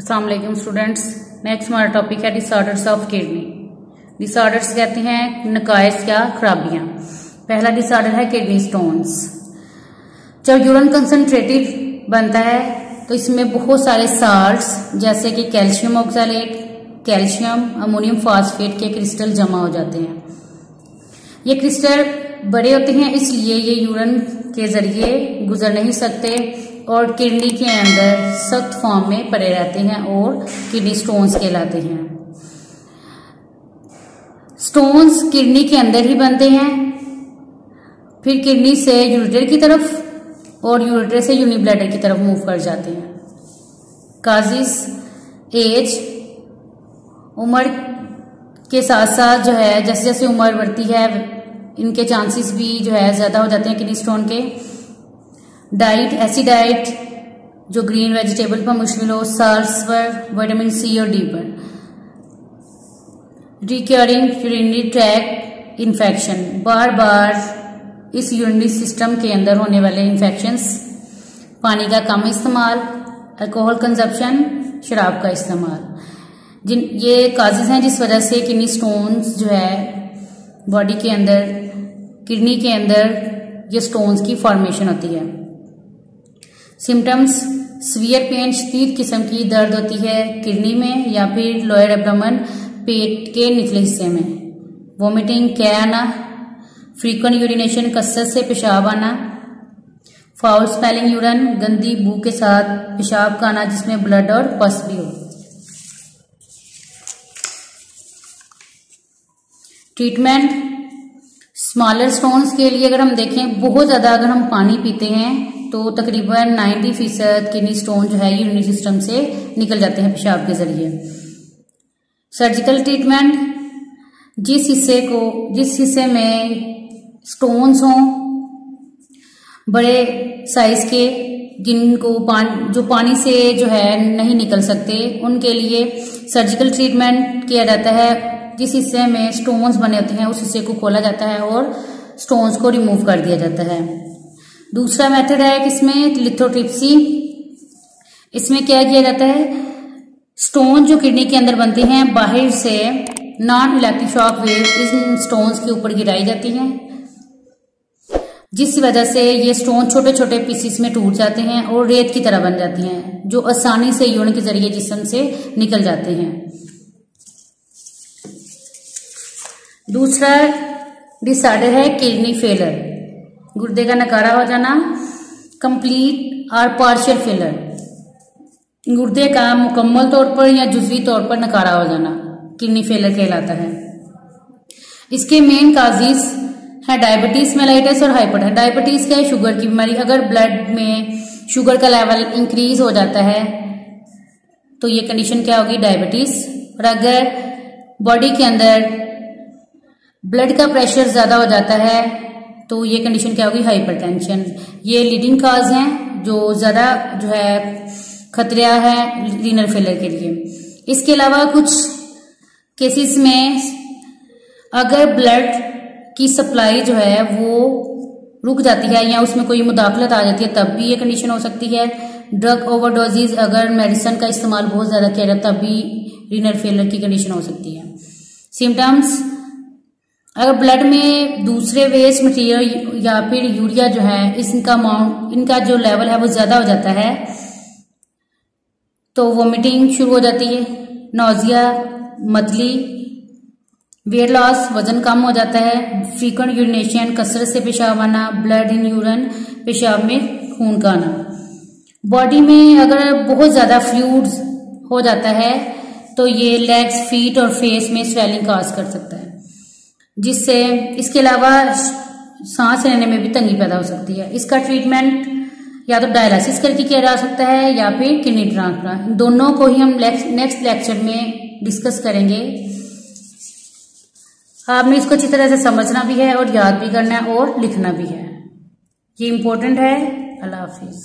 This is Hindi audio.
अस्सलाम वालेकुम स्टूडेंट्स। नेक्स्ट हमारा टॉपिक है डिसऑर्डर्स ऑफ किडनी। डिसऑर्डर्स कहते हैं नकायस या खराबियां। पहला डिसऑर्डर है किडनी स्टोन्स। जब यूरिन कंसंट्रेटेड बनता है तो इसमें बहुत सारे साल्ट्स जैसे कि calcium oxalate, calcium, ammonium phosphate के क्रिस्टल जमा हो जाते हैं। ये क्रिस्टल बड़े होते हैं, इसलिए ये यूरिन के जरिए गुजर नहीं सकते और किडनी के अंदर सख्त फॉर्म में पड़े रहते हैं और किडनी स्टोन्स कहलाते हैं। स्टोन्स किडनी के अंदर ही बनते हैं, फिर किडनी से यूरेटर की तरफ और यूरेटर से यूनिब्लैडर की तरफ मूव कर जाते हैं। काजिस एज, उम्र के साथ साथ जो है जैसे जैसे उम्र बढ़ती है इनके चांसेस भी जो है ज्यादा हो जाते हैं किडनी स्टोन के। डाइट, ऐसी डाइट जो ग्रीन वेजिटेबल पर मुश्किल हो, साल्ट्स पर, विटामिन सी और डी पर। रिकरिंग यूरिनरी ट्रैक्ट इन्फेक्शन, बार बार इस यूरिनरी सिस्टम के अंदर होने वाले इन्फेक्शंस। पानी का कम इस्तेमाल, अल्कोहल कंजप्शन, शराब का इस्तेमाल, ये काजेज हैं जिस वजह से किडनी स्टोन्स जो है बॉडी के अंदर, किडनी के अंदर ये स्टोन्स की फॉर्मेशन होती है। सिम्टम्स, सीवियर पेन, शदीद किस्म की दर्द होती है किडनी में या फिर लोअर एब्डोमेन, पेट के निचले हिस्से में। वोमिटिंग, कै आना, फ्रीक्वेंट यूरिनेशन, कसरत से पेशाब आना, फाउल स्मेलिंग यूरिन, गंदी बू के साथ पेशाब का आना जिसमें ब्लड और पस भी हो। ट्रीटमेंट, स्मॉलर स्टोन्स के लिए अगर हम देखें, बहुत ज्यादा अगर हम पानी पीते हैं तो तकरीबन 90% किडनी स्टोन जो है यूरिनरी सिस्टम से निकल जाते हैं पेशाब के जरिए। सर्जिकल ट्रीटमेंट, जिस हिस्से में स्टोन्स हों बड़े साइज के, जिनको जो पानी से जो है नहीं निकल सकते, उनके लिए सर्जिकल ट्रीटमेंट किया जाता है। जिस हिस्से में स्टोन्स बने होते हैं उस हिस्से को खोला जाता है और स्टोन्स को रिमूव कर दिया जाता है। दूसरा मेथड है किसमें लिथोट्रिप्सी। इसमें क्या किया जाता है, स्टोन जो किडनी के अंदर बनते हैं बाहर से non electric shock wave in stones के ऊपर गिराई जाती हैं, जिस वजह से ये स्टोन छोटे छोटे पीसेस में टूट जाते हैं और रेत की तरह बन जाती हैं जो आसानी से यूरिन के जरिए जिस्म से निकल जाते हैं। दूसरा डिसऑर्डर है किडनी फेलर, गुर्दे का नकारा हो जाना, कंप्लीट और पार्शियल फेलर, गुर्दे का मुकम्मल तौर पर या जुजवी तौर पर नकारा हो जाना किडनी फेलर कहलाता है। इसके मेन काजेस है डायबिटीज मेलाइटिस और हाइपर। डायबिटीज क्या है, शुगर की बीमारी। अगर ब्लड में शुगर का लेवल इंक्रीज हो जाता है तो ये कंडीशन क्या होगी, डायबिटीज। और अगर बॉडी के अंदर ब्लड का प्रेशर ज्यादा हो जाता है तो ये कंडीशन क्या होगी, हाइपरटेंशन। ये लीडिंग काज हैं जो ज्यादा जो है खतरा है रीनल फेलर के लिए। इसके अलावा कुछ केसेस में अगर ब्लड की सप्लाई जो है वो रुक जाती है या उसमें कोई मुदाखलत आ जाती है तब भी ये कंडीशन हो सकती है। ड्रग ओवरडोजेज, अगर मेडिसिन का इस्तेमाल बहुत ज्यादा किया जाए तब भी रीनल फेलर की कंडीशन हो सकती है। सिम्टम्स, अगर ब्लड में दूसरे वेस्ट मटेरियल या फिर यूरिया जो है इनका जो लेवल है वो ज्यादा हो जाता है तो वोमिटिंग शुरू हो जाती है, नोजिया, मतली, वेट लॉस, वजन कम हो जाता है, फ्रीक्वेंट यूरिनेशन, कसरत से पेशाब आना, ब्लड इन यूरिन, पेशाब में खून का आना। बॉडी में अगर बहुत ज्यादा फ्लूइड्स हो जाता है तो ये लेग्स, फीट और फेस में स्वेलिंग काज कर सकता है, जिससे इसके अलावा सांस लेने में भी तंगी पैदा हो सकती है। इसका ट्रीटमेंट या तो डायलिसिस करके किया जा सकता है या फिर किडनी ट्रांसप्लांट। दोनों को ही हम नेक्स्ट लेक्चर में डिस्कस करेंगे। आपने इसको अच्छी तरह से समझना भी है और याद भी करना है और लिखना भी है, ये इंपॉर्टेंट है। अल्लाह हाफिज।